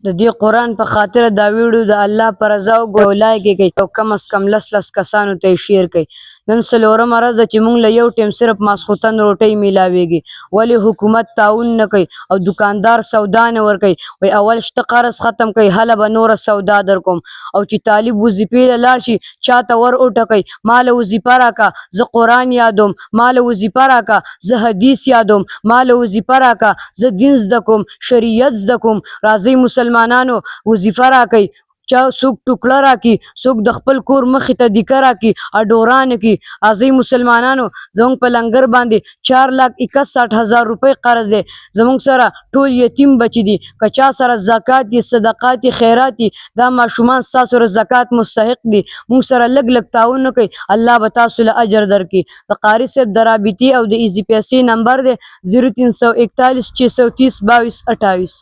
د دې قرآن په خاطر دا ویډیو د الله په رضا وګورئ، لایک یې کړئ او کم از کم لس کسانو ته یې شیر کړئ. نن څلورمه ورځ ده چې موږ له یو ټیم صرف ماسخوتن روټۍ میلاویږي. ولې حکومت تعاون نه کوي او دکاندار سودا نه ورکوي؟ وایي اول شته قرض ختم کوي، هله به نوره سودا در کوم. او چې طالب وظیفې له لاړ شي چاته ور وټکوي، ماله وظیفه راکه زه قرآن یادوم، ماله وظیفه راکه زه حدیث یادوم، ماله وظیفه راکه زه دین زده کوم، شریعت زده کوم. راځئ مسلمانانو وظیفه راکئ. چا څوک ټوکړه راکړي، څوک د خپل کور مخې ته دیکه راکړي، اډوران کړي. راځئ مسلمانانو زموږ په لنګر باندې 4,61,000 روپۍ قرض دی. زموږ سره ټول یتیم بچي دي. که چا سره زکات دي، صدقات دي، خیرات دي، دا ماشومان ستاسو د زکات مستحق دي. موږ سره لږ تعاون وکړئ، الله به تاسو له اجر درکړي. د قاري صاحب د رابطې او د ایزي پیسې نمبر دی 0341 630 22 28.